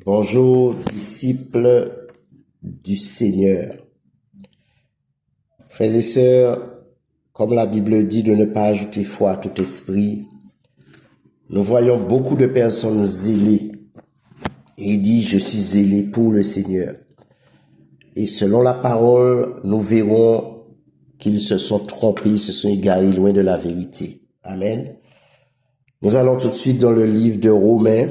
Bonjour, disciples du Seigneur. Frères et sœurs, comme la Bible dit de ne pas ajouter foi à tout esprit, nous voyons beaucoup de personnes zélées. Et il dit, je suis zélé pour le Seigneur. Et selon la parole, nous verrons qu'ils se sont trompés, se sont égarés loin de la vérité. Amen. Nous allons tout de suite dans le livre de Romains,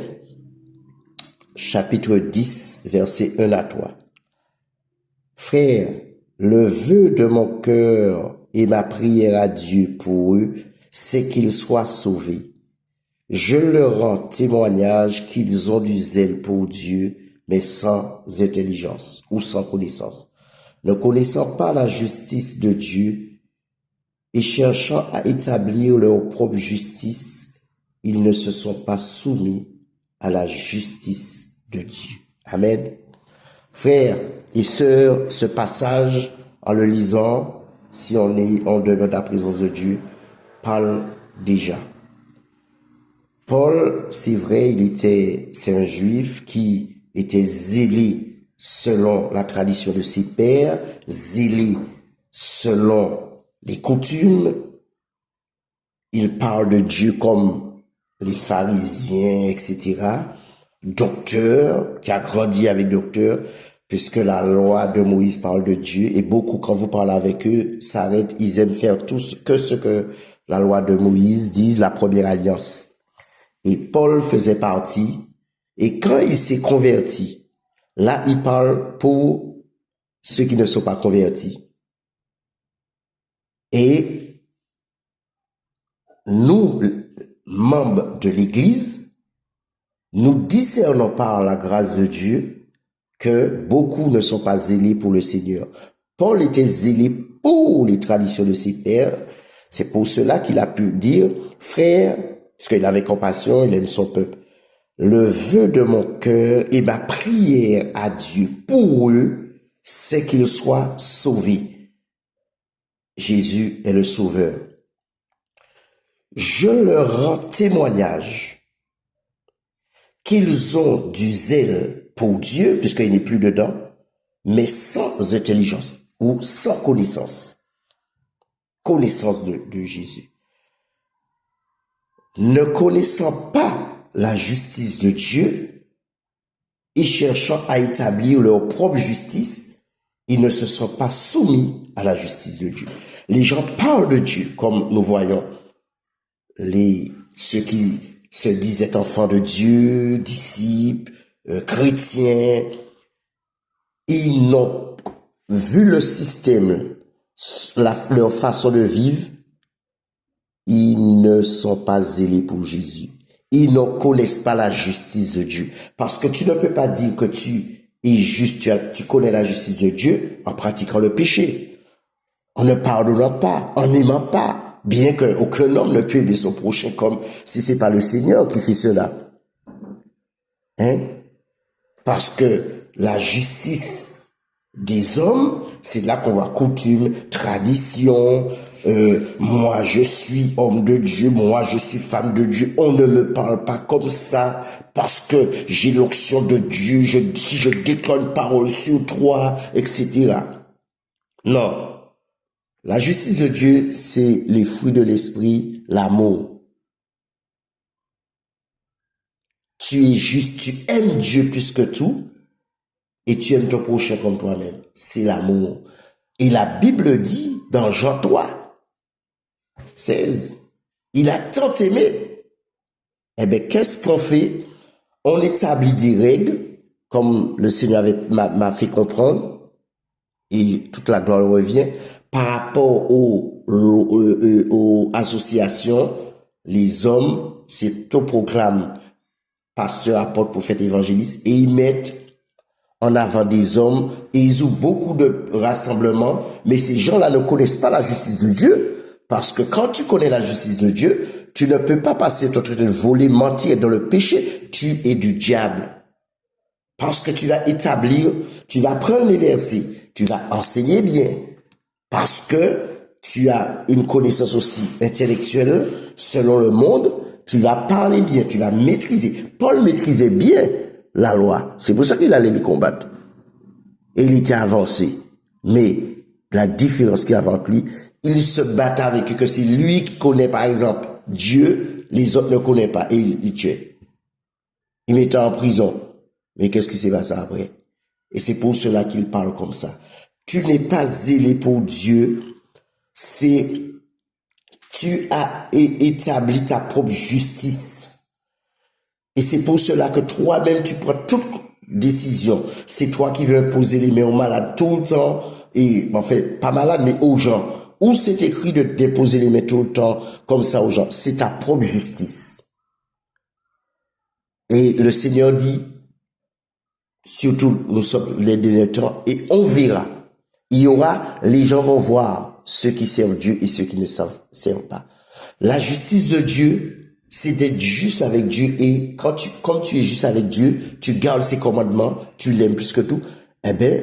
chapitre 10, versets 1 à 3. Frères, le vœu de mon cœur et ma prière à Dieu pour eux, c'est qu'ils soient sauvés. Je leur rends témoignage qu'ils ont du zèle pour Dieu, mais sans intelligence ou sans connaissance, ne connaissant pas la justice de Dieu et cherchant à établir leur propre justice, ils ne se sont pas soumis à la justice de Dieu. Amen. Frères et sœurs, ce passage, en le lisant, si on est en dehors de la présence de Dieu, parle déjà. Paul, c'est vrai, c'est un juif qui était zélé selon la tradition de ses pères, zélé selon les coutumes. Il parle de Dieu comme les pharisiens, etc. Docteur, qui a grandi avec docteur, puisque la loi de Moïse parle de Dieu, et beaucoup, quand vous parlez avec eux, s'arrêtent, ils aiment faire tout ce que la loi de Moïse dit, la première alliance. Et Paul faisait partie, et quand il s'est converti, là, il parle pour ceux qui ne sont pas convertis. Et nous, membres de l'Église, nous discernons par la grâce de Dieu que beaucoup ne sont pas zélés pour le Seigneur. Paul était zélé pour les traditions de ses pères. C'est pour cela qu'il a pu dire, frère, parce qu'il avait compassion, il aime son peuple. Le vœu de mon cœur et ma prière à Dieu pour eux, c'est qu'ils soient sauvés. Jésus est le Sauveur. Je leur rends témoignage qu'ils ont du zèle pour Dieu, puisqu'il n'est plus dedans, mais sans intelligence ou sans connaissance. Connaissance de Jésus. Ne connaissant pas la justice de Dieu et cherchant à établir leur propre justice, ils ne se sont pas soumis à la justice de Dieu. Les gens parlent de Dieu, comme nous voyons ceux qui se disaient enfants de Dieu, disciples, chrétiens. Ils n'ont vu le système, leur façon de vivre. Ils ne sont pas zélés pour Jésus. Ils ne connaissent pas la justice de Dieu. Parce que tu ne peux pas dire que tu es juste, tu connais la justice de Dieu en pratiquant le péché, en ne pardonnant pas, en n'aimant pas, bien qu'aucun homme ne peut aimer son prochain comme si c'est pas le Seigneur qui fait cela. Hein? Parce que la justice des hommes, c'est là qu'on voit coutume, tradition, moi je suis homme de Dieu, moi je suis femme de Dieu, on ne me parle pas comme ça parce que j'ai l'onction de Dieu, si je déclare une parole sur toi, etc. Non. La justice de Dieu, c'est les fruits de l'esprit, l'amour. Tu es juste, tu aimes Dieu plus que tout et tu aimes ton prochain comme toi-même. C'est l'amour. Et la Bible dit dans Jean 3, 16, il a tant aimé. Eh bien, qu'est-ce qu'on fait? On établit des règles, comme le Seigneur m'a fait comprendre, et toute la gloire revient, par rapport aux associations, les hommes s'autoproclament pasteur, apôtre, prophète, évangéliste, et ils mettent en avant des hommes, et ils ouvrent beaucoup de rassemblements, mais ces gens-là ne connaissent pas la justice de Dieu, parce que quand tu connais la justice de Dieu, tu ne peux pas passer ton temps de voler, mentir dans le péché, tu es du diable. Parce que tu vas établir, tu vas prendre les versets, tu vas enseigner bien, parce que tu as une connaissance aussi intellectuelle selon le monde, tu vas parler bien, tu vas maîtriser. Paul maîtrisait bien la loi. C'est pour ça qu'il allait les combattre. Et il était avancé. Mais la différence qu'il y avait entre lui, il se battait avec eux, que c'est lui qui connaît, par exemple, Dieu, les autres ne connaissent pas, et il tuait. Il mettait en prison. Mais qu'est-ce qui s'est passé après? Et c'est pour cela qu'il parle comme ça. Tu n'es pas zélé pour Dieu, tu as établi ta propre justice. Et c'est pour cela que toi-même, tu prends toute décision. C'est toi qui veux imposer les mains aux malades tout le temps. Et, en fait, pas malades, mais aux gens. Où c'est écrit de déposer les mains tout le temps, comme ça aux gens? C'est ta propre justice. Et le Seigneur dit, surtout, nous sommes les derniers temps, et on verra. Les gens vont voir ceux qui servent Dieu et ceux qui ne servent pas. La justice de Dieu, c'est d'être juste avec Dieu, et comme tu es juste avec Dieu, tu gardes ses commandements, tu l'aimes plus que tout, eh bien,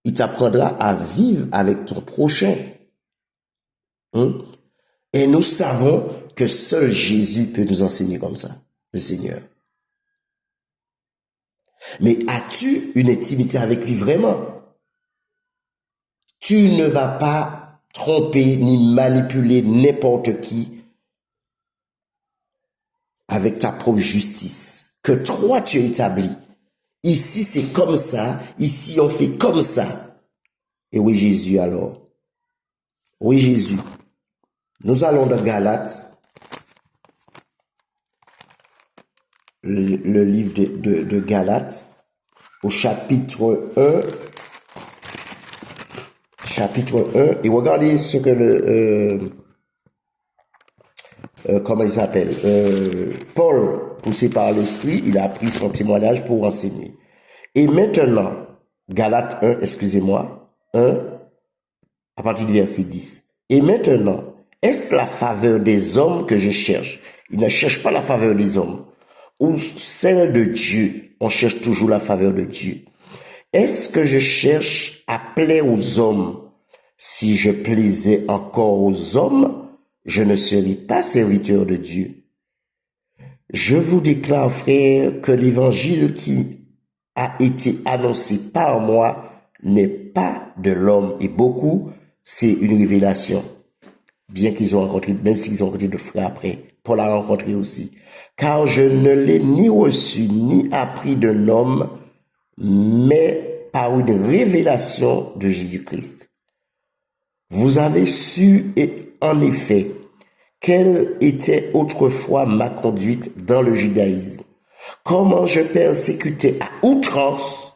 il t'apprendra à vivre avec ton prochain. Et nous savons que seul Jésus peut nous enseigner comme ça, le Seigneur. Mais as-tu une intimité avec lui vraiment? Tu ne vas pas tromper ni manipuler n'importe qui avec ta propre justice que toi tu as établi. Ici c'est comme ça, ici on fait comme ça. Et oui Jésus alors. Oui Jésus. Nous allons dans Galates, le livre de Galates, au chapitre 1. Chapitre 1, et regardez ce que comment il s'appelle, Paul, poussé par l'Esprit, il a pris son témoignage pour enseigner. Et maintenant, Galates 1, excusez-moi, 1, à partir du verset 10. Et maintenant, est-ce la faveur des hommes que je cherche? Il ne cherche pas la faveur des hommes. Ou celle de Dieu, on cherche toujours la faveur de Dieu. Est-ce que je cherche à plaire aux hommes? Si je plaisais encore aux hommes, je ne serais pas serviteur de Dieu. Je vous déclare, frères, que l'évangile qui a été annoncé par moi n'est pas de l'homme. Et beaucoup, c'est une révélation. Bien qu'ils ont rencontré, même s'ils ont rencontré de frères après, Paul a rencontré aussi. Car je ne l'ai ni reçu, ni appris d'un homme, mais par une révélation de Jésus-Christ. Vous avez su, et en effet, quelle était autrefois ma conduite dans le judaïsme, comment je persécutais à outrance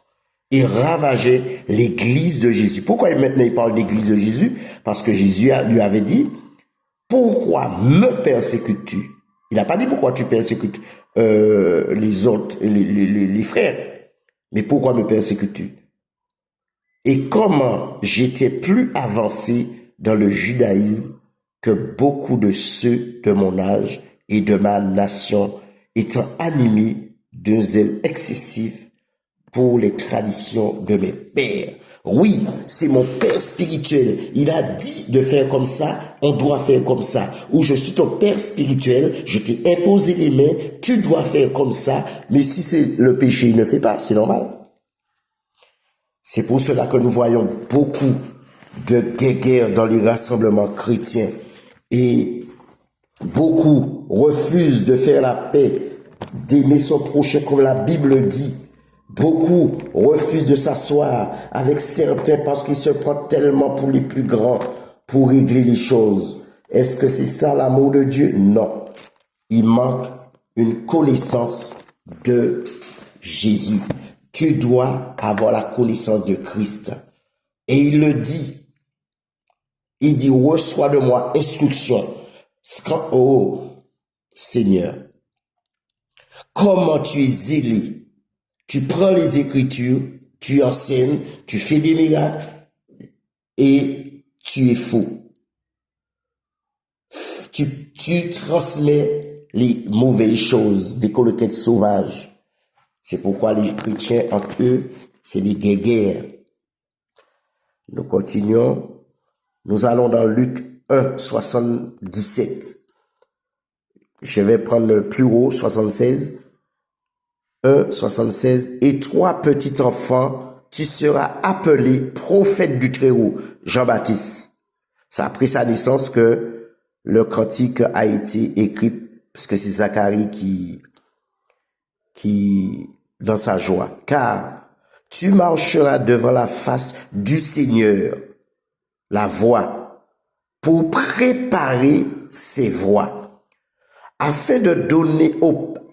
et ravageais l'église de Jésus. Pourquoi maintenant il parle d'église de Jésus? Parce que Jésus lui avait dit, pourquoi me persécutes-tu? Il n'a pas dit pourquoi tu persécutes les autres, les frères, mais pourquoi me persécutes-tu? Et comment j'étais plus avancé dans le judaïsme que beaucoup de ceux de mon âge et de ma nation, étant animés d'un zèle excessif pour les traditions de mes pères. Oui, c'est mon père spirituel. Il a dit de faire comme ça, on doit faire comme ça. Ou je suis ton père spirituel, je t'ai imposé les mains, tu dois faire comme ça. Mais si c'est le péché, il ne fait pas, c'est normal. C'est pour cela que nous voyons beaucoup de guerres dans les rassemblements chrétiens. Et beaucoup refusent de faire la paix, d'aimer son prochain comme la Bible dit. Beaucoup refusent de s'asseoir avec certains parce qu'ils se prennent tellement pour les plus grands pour régler les choses. Est-ce que c'est ça l'amour de Dieu? Non. Il manque une connaissance de Jésus. Tu dois avoir la connaissance de Christ. Et il le dit. Il dit, reçois de moi instruction. Oh, Seigneur, comment tu es zélé. Tu prends les Écritures, tu enseignes, tu fais des miracles et tu es faux. Tu transmets les mauvaises choses, des collequettes sauvages. C'est pourquoi les chrétiens, entre eux, c'est des guerres. Nous continuons. Nous allons dans Luc 1, 77. Je vais prendre le plus haut, 76. 1,76. Et toi, petit enfant, tu seras appelé prophète du Très-Haut. Jean-Baptiste. Ça a pris sa naissance que le cantique a été écrit, parce que c'est Zacharie qui, dans sa joie. Car tu marcheras devant la face du Seigneur, la voie, pour préparer ses voies, afin de donner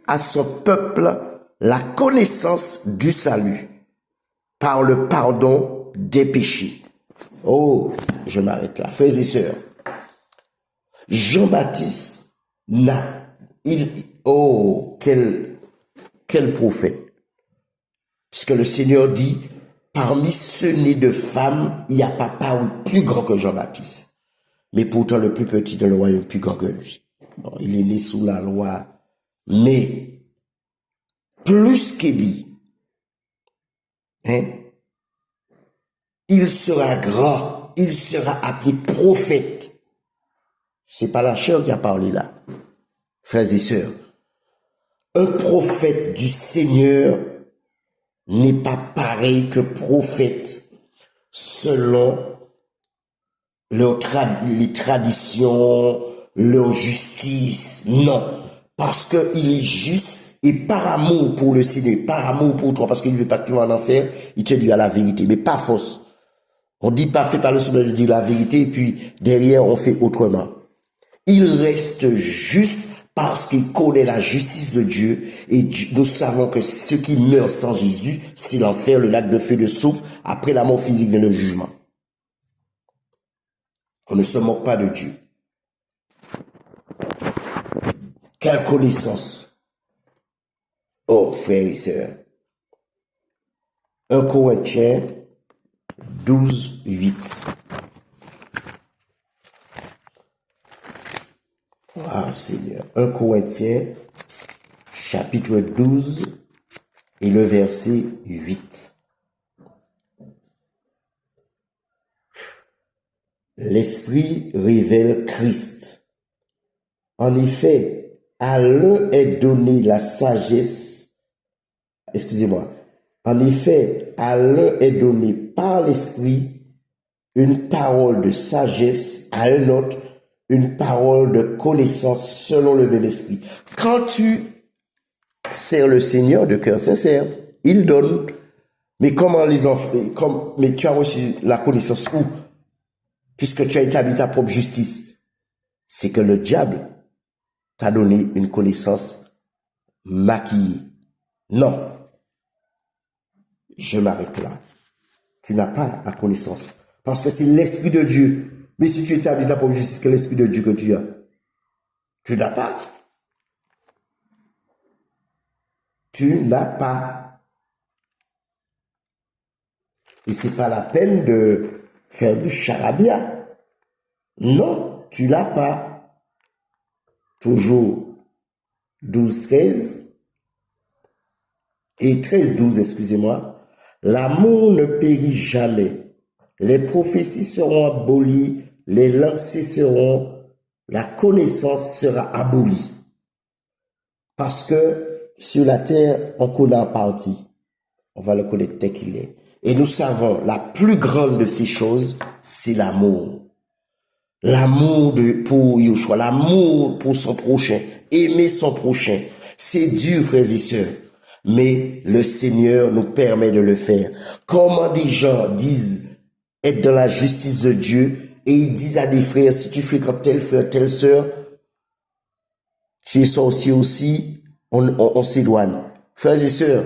à son peuple la connaissance du salut, par le pardon des péchés. Oh, je m'arrête là. Frères et sœurs, Jean-Baptiste quel prophète. Puisque le Seigneur dit, parmi ceux nés de femmes, il n'y a pas paru plus grand que Jean-Baptiste. Mais pourtant, le plus petit de le royaume plus grand que lui. Bon, il est né sous la loi. Mais, plus qu'Élie, il sera grand, il sera appelé prophète. C'est pas la chair qui a parlé là. Frères et sœurs, un prophète du Seigneur n'est pas pareil que prophète selon les traditions, leur justice. Non, parce qu'il est juste et par amour pour le Seigneur, par amour pour toi, parce qu'il ne veut pas que tu vas en enfer, il te dira la vérité, mais pas fausse. On dit pas fait par le Seigneur de dire la vérité, et puis derrière on fait autrement. Il reste juste parce qu'il connaît la justice de Dieu, et nous savons que ceux qui meurent sans Jésus, c'est l'enfer, le lac de feu de soufre. Après la mort physique vient le jugement. On ne se moque pas de Dieu. Quelle connaissance! Oh, frères et sœurs. 1 Corinthiens 12, 8. Ah, Seigneur. 1 Corinthiens, chapitre 12, et le verset 8. L'Esprit révèle Christ. En effet, à l'un est donnée la sagesse. Excusez-moi. En effet, à l'un est donné par l'Esprit une parole de sagesse, à un autre une parole de connaissance selon le même esprit. Quand tu sers le Seigneur de cœur sincère, il donne. Mais comment les enfants, mais tu as reçu la connaissance où? Puisque tu as établi ta propre justice. C'est que le diable t'a donné une connaissance maquillée. Non. Je m'arrête là. Tu n'as pas la connaissance. Parce que c'est l'Esprit de Dieu. Mais si tu établis ta propre justice, quel l'Esprit de Dieu que tu as? Tu n'as pas. Tu n'as pas. Et c'est pas la peine de faire du charabia. Non, tu l'as pas. Toujours 12, 13 et 13, 12, excusez-moi. L'amour ne périt jamais. Les prophéties seront abolies, les langues cesseront, la connaissance sera abolie. Parce que sur la terre, on connaît en partie. On va le connaître tel qu'il est. Et nous savons, la plus grande de ces choses, c'est l'amour. L'amour pour Yeshua, l'amour pour son prochain, aimer son prochain. C'est dur, frères et sœurs. Mais le Seigneur nous permet de le faire. Comment des gens disent être dans la justice de Dieu et ils disent à des frères, si tu fréquentes tel frère, telle sœur, tu es sorcier aussi, on s'éloigne. Frères et sœurs,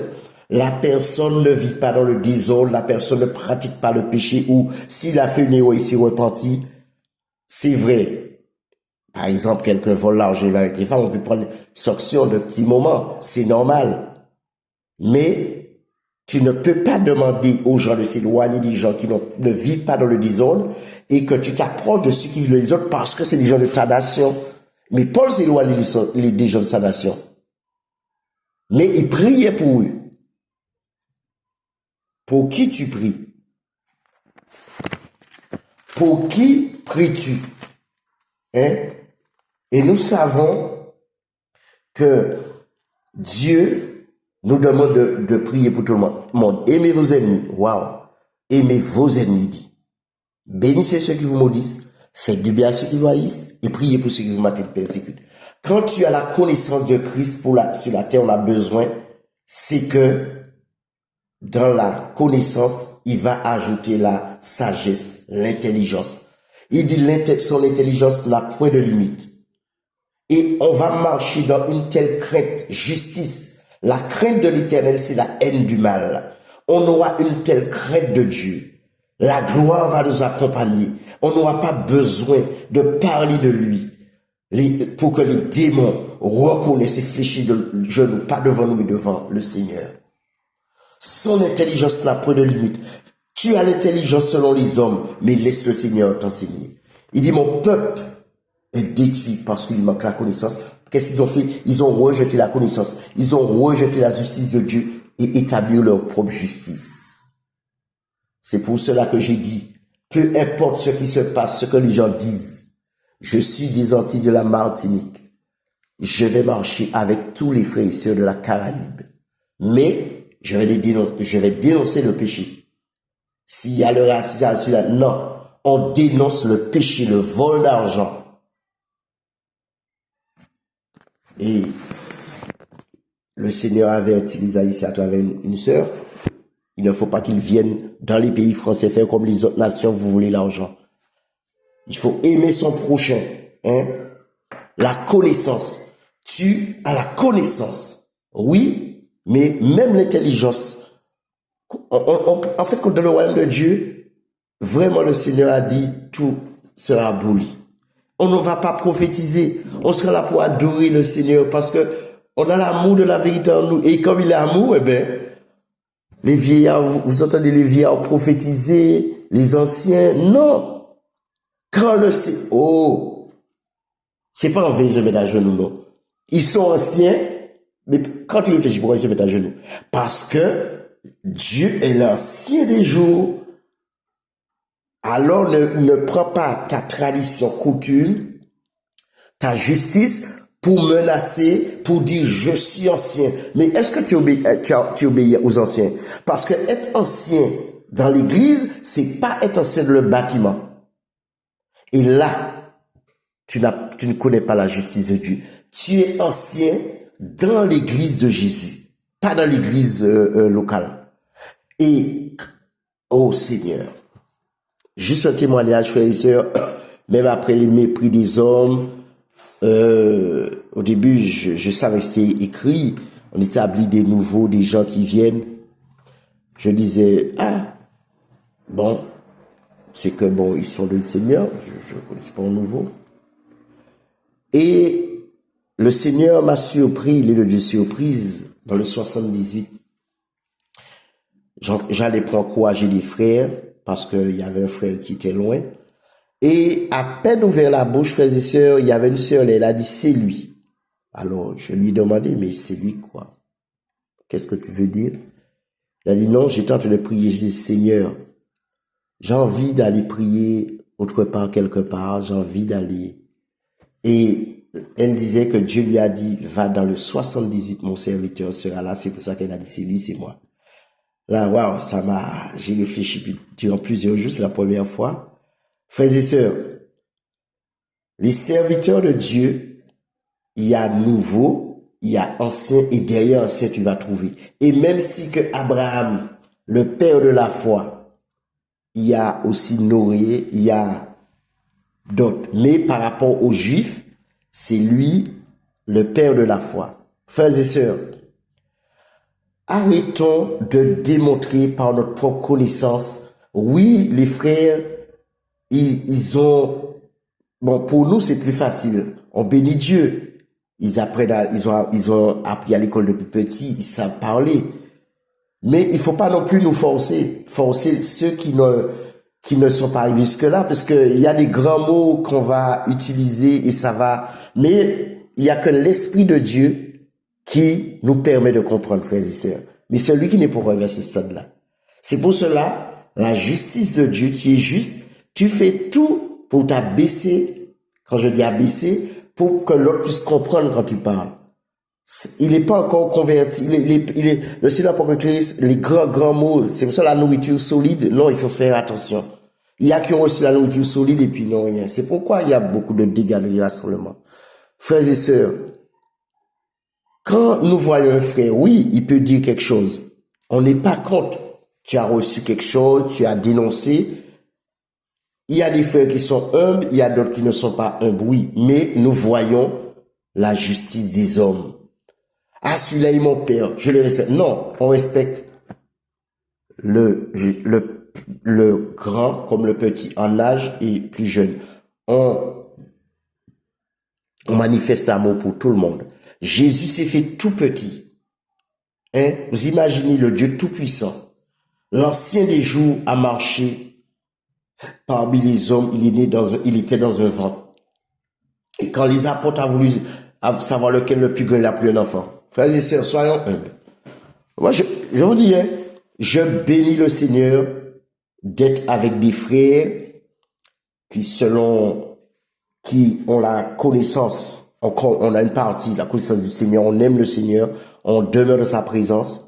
la personne ne vit pas dans le désordre, la personne ne pratique pas le péché, ou s'il a fait une erreur et s'est repenti, c'est vrai. Par exemple, quelqu'un vole l'argent avec les femmes, on peut prendre sanction de petits moments, c'est normal. Mais tu ne peux pas demander aux gens de s'éloigner des gens qui ne vivent pas dans le désordre et que tu t'approches de ceux qui vivent dans le désordre parce que c'est des gens de ta nation. Mais Paul s'éloigne des gens de sa nation. Mais il priait pour eux. Pour qui tu pries? Pour qui pries-tu? Et nous savons que Dieu nous demande de prier pour tout le monde. Aimez vos ennemis. Waouh. Aimez vos ennemis, dit. Bénissez ceux qui vous maudissent. Faites du bien à ceux qui vous haïssent. Et priez pour ceux qui vous persécutent. Quand tu as la connaissance de Christ sur la terre, on a besoin, c'est que dans la connaissance, il va ajouter la sagesse, l'intelligence. Il dit son intelligence n'a point de limite. Et on va marcher dans une telle crainte, justice. La crainte de l'Éternel, c'est la haine du mal. On aura une telle crainte de Dieu. La gloire va nous accompagner. On n'aura pas besoin de parler de lui pour que les démons reconnaissent et fléchissent de genoux, pas devant nous, mais devant le Seigneur. Son intelligence n'a point de limite. Tu as l'intelligence selon les hommes, mais laisse le Seigneur t'enseigner. Il dit, mon peuple est détruit parce qu'il manque la connaissance. Qu'est-ce qu'ils ont fait? Ils ont rejeté la connaissance. Ils ont rejeté la justice de Dieu et établi leur propre justice. C'est pour cela que j'ai dit, peu importe ce qui se passe, ce que les gens disent, je suis des Antilles de la Martinique. Je vais marcher avec tous les frères et sœurs de la Caraïbe. Mais je vais dénoncer le péché. S'il y a le racisme, non, on dénonce le péché, le vol d'argent. Et le Seigneur avait utilisé ici à travers une sœur. Il ne faut pas qu'ils viennent dans les pays français faire comme les autres nations, vous voulez l'argent. Il faut aimer son prochain. Hein? La connaissance. Tu as la connaissance. Oui, mais même l'intelligence. En fait, quand dans le royaume de Dieu, vraiment le Seigneur a dit, tout sera aboli. On ne va pas prophétiser. On sera là pour adorer le Seigneur parce que on a l'amour de la vérité en nous. Et comme il est amour, eh ben, les vieillards, vous entendez les vieillards prophétiser, les anciens, non. Quand c'est pas en vain, je mets à genoux, non. Ils sont anciens, mais quand tu réfléchis, pourquoi ils se mettent à genoux? Parce que Dieu est l'ancien des jours. Alors ne prends pas ta tradition, coutume, ta justice pour menacer, pour dire je suis ancien. Mais est-ce que tu obéis aux anciens? Parce que être ancien dans l'église, c'est pas être ancien dans le bâtiment. Et là, tu ne connais pas la justice de Dieu. Tu es ancien dans l'église de Jésus, pas dans l'église locale. Et, oh Seigneur, juste un témoignage, frères et sœurs, même après les mépris des hommes, au début, je savais que c'était écrit, on établit des nouveaux, des gens qui viennent. Je disais, bon, c'est que bon, ils sont le Seigneur, je ne connaissais pas un nouveau. Et le Seigneur m'a surpris, il est le Dieu surprise, dans le 78. J'allais pour encourager des frères, parce qu'il y avait un frère qui était loin. Et à peine ouvert la bouche, frères et sœurs, il y avait une sœur, elle a dit, c'est lui. Alors, je lui ai demandé, mais c'est lui quoi? Qu'est-ce que tu veux dire? Elle a dit, non, j'étais en train de prier, je dis, Seigneur, j'ai envie d'aller prier autre part, quelque part, j'ai envie d'aller. Et elle disait que Dieu lui a dit, va dans le 78, mon serviteur sera là, c'est pour ça qu'elle a dit, c'est lui, c'est moi. Là, waouh, j'ai réfléchi durant plusieurs jours, c'est la première fois. Frères et sœurs, les serviteurs de Dieu, il y a nouveau, il y a ancien, et derrière ancien, tu vas trouver. Et même si que Abraham, le père de la foi, il y a aussi Noé, il y a d'autres. Mais par rapport aux Juifs, c'est lui, le père de la foi. Frères et sœurs, arrêtons de démontrer par notre propre connaissance. Oui, les frères, ils ont, bon, pour nous, c'est plus facile. On bénit Dieu. Ils ont appris à l'école depuis petit, ils savent parler. Mais il faut pas non plus nous forcer ceux qui ne sont pas arrivés jusque-là, parce que il y a des grands mots qu'on va utiliser et ça va, mais il y a que l'Esprit de Dieu qui nous permet de comprendre, frères et sœurs. Mais celui qui n'est pas arrivé à ce stade-là. C'est pour cela, la justice de Dieu, tu es juste, tu fais tout pour t'abaisser, quand je dis abaisser, pour que l'autre puisse comprendre quand tu parles. Il n'est pas encore converti. Le Seigneur n'a pas encore éclairé les grands mots. C'est pour ça la nourriture solide. Non, il faut faire attention. Il y a qui ont reçu la nourriture solide et puis non rien. C'est pourquoi il y a beaucoup de dégâts dans les rassemblements. Frères et sœurs, quand nous voyons un frère, oui, il peut dire quelque chose. On n'est pas contre. Tu as reçu quelque chose, tu as dénoncé. Il y a des frères qui sont humbles, il y a d'autres qui ne sont pas humbles, oui. Mais nous voyons la justice des hommes. Ah, celui-là est mon père, je le respecte. Non, on respecte le grand comme le petit, en âge et plus jeune. On manifeste l'amour pour tout le monde. Jésus s'est fait tout petit. Hein? Vous imaginez le Dieu tout-puissant. L'ancien des jours a marché parmi les hommes, il était dans un ventre. Et quand les apôtres ont voulu savoir lequel le plus grand, il a pris un enfant. Frères et sœurs, soyons humbles. Moi, je vous dis, hein, je bénis le Seigneur d'être avec des frères qui ont la connaissance, on a une partie, la connaissance du Seigneur, on aime le Seigneur, on demeure dans sa présence.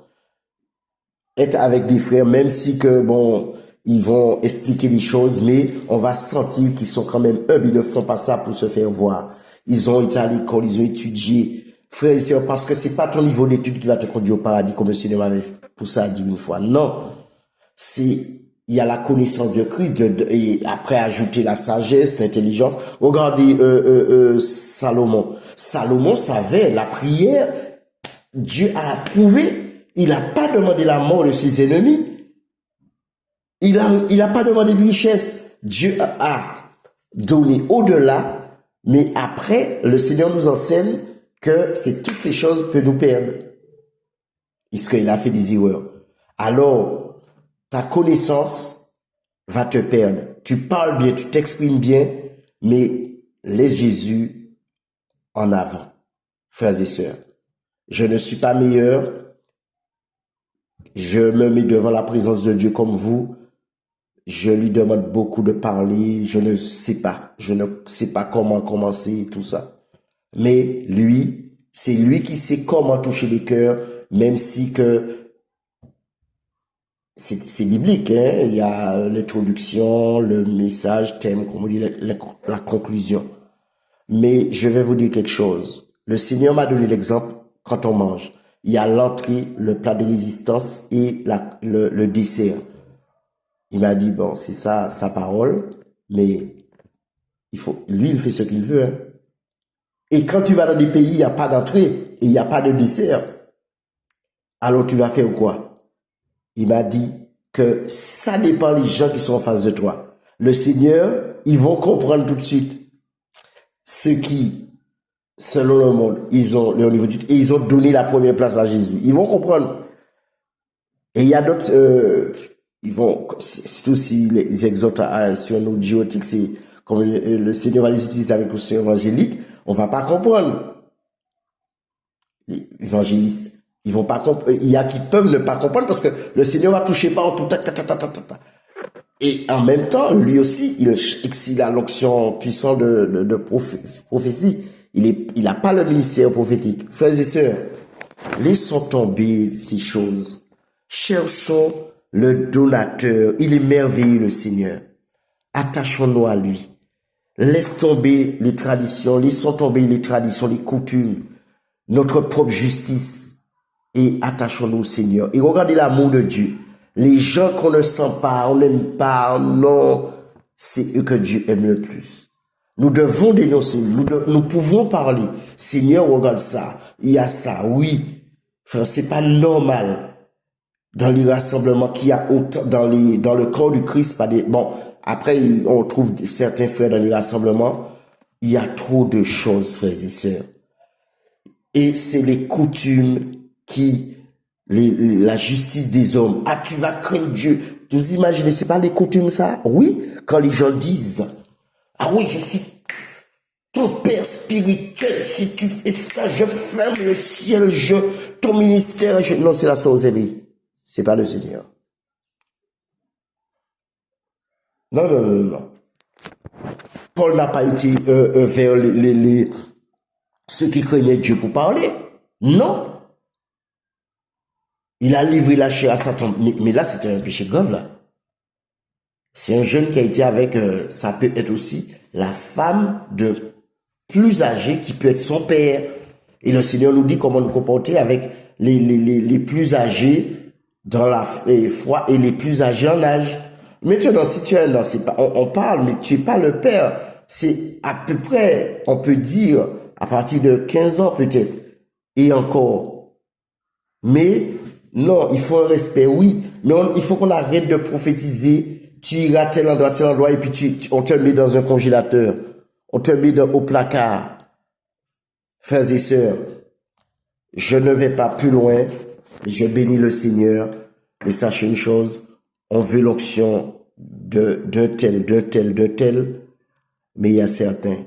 Être avec des frères, même si que, bon, ils vont expliquer les choses, mais on va sentir qu'ils sont quand même humbles, ils ne font pas ça pour se faire voir. Ils ont été à l'école, ils ont étudié. Frères et sœurs, parce que c'est pas ton niveau d'étude qui va te conduire au paradis, comme le Seigneur m'avait poussé à dire une fois. Non. Il y a la connaissance de Christ, et après ajouter la sagesse, l'intelligence. Regardez, Salomon. Salomon savait la prière, Dieu a approuvé. Il n'a pas demandé la mort de ses ennemis. Il a pas demandé de richesse. Dieu a donné au-delà, mais après, le Seigneur nous enseigne que c'est toutes ces choses peuvent nous perdre. Puisqu'il a fait des erreurs. Alors, ta connaissance va te perdre. Tu parles bien, tu t'exprimes bien, mais laisse Jésus en avant. Frères et sœurs, je ne suis pas meilleur. Je me mets devant la présence de Dieu comme vous. Je lui demande beaucoup de parler. Je ne sais pas comment commencer, tout ça. Mais lui, c'est lui qui sait comment toucher les cœurs, même si que c'est biblique, hein? Il y a l'introduction, le message, thème, comme on dit, la conclusion. Mais je vais vous dire quelque chose. Le Seigneur m'a donné l'exemple quand on mange. Il y a l'entrée, le plat de résistance et le dessert. Il m'a dit, bon, c'est ça, sa parole, mais lui, il fait ce qu'il veut, hein. Et quand tu vas dans des pays, il n'y a pas d'entrée et il n'y a pas de dessert. Alors tu vas faire quoi? Il m'a dit que ça dépend des gens qui sont en face de toi. Le Seigneur, ils vont comprendre tout de suite. Ceux qui, selon le monde, ils ont le niveau et ils ont donné la première place à Jésus. Ils vont comprendre. Et il y a d'autres, surtout si les exhortent sur nos diotiques, c'est comme le Seigneur va les utiliser avec le Seigneur évangélique, on va pas comprendre. Les évangélistes, ils vont pas comprendre. Il y a qui peuvent ne pas comprendre parce que le Seigneur va toucher partout. Et en même temps, lui aussi, il a l'onction puissante de prophétie. Il n'a pas le ministère prophétique. Frères et sœurs, laissons tomber ces choses. Cherchons le donateur. Il est merveilleux, le Seigneur. Attachons-nous à lui. Laisse tomber les traditions, laissons tomber les traditions, les coutumes, notre propre justice et attachons-nous au Seigneur. Et regardez l'amour de Dieu. Les gens qu'on ne sent pas, on n'aime pas, non, c'est eux que Dieu aime le plus. Nous devons dénoncer, nous pouvons parler. Seigneur, regarde ça, il y a ça, oui. Frère, c'est pas normal dans les rassemblements qu'il y a autant, dans le corps du Christ, bon, après, on trouve certains frères dans les rassemblements, il y a trop de choses, frères et sœurs. Et c'est les coutumes la justice des hommes. Ah, tu vas craindre Dieu. Vous imaginez, c'est pas les coutumes ça? Oui, quand les gens disent, ah oui, je suis ton père spirituel, si tu fais ça, je ferme le ciel, ton ministère, non, c'est la sorcellerie. C'est pas le Seigneur. Non. Paul n'a pas été vers ceux qui craignaient Dieu pour parler. Non. Il a livré la chair à Satan. Mais là, c'était un péché grave, là. C'est un jeune qui a été avec, ça peut être aussi la femme de plus âgé qui peut être son père. Et le Seigneur nous dit comment nous comporter avec les plus âgés dans la foi et les plus âgés en âge. Maintenant, si tu es non, c'est pas, on parle, mais tu es pas le père. C'est à peu près, on peut dire, à partir de 15 ans peut-être. Et encore. Mais, non, il faut un respect, oui. Mais il faut qu'on arrête de prophétiser. Tu iras à tel endroit, et puis on te met dans un congélateur. On te met au placard. Frères et sœurs, je ne vais pas plus loin. Je bénis le Seigneur. Mais sachez une chose, on veut l'onction d'un tel. Mais il y a certains,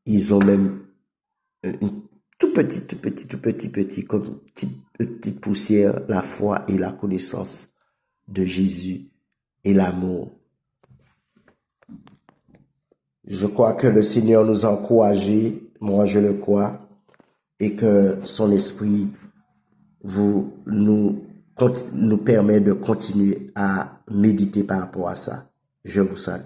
ils ont même une tout petit, comme petite poussière, la foi et la connaissance de Jésus et l'amour. Je crois que le Seigneur nous a encouragés, moi je le crois, et que son esprit nous permet de continuer à méditer par rapport à ça. Je vous salue.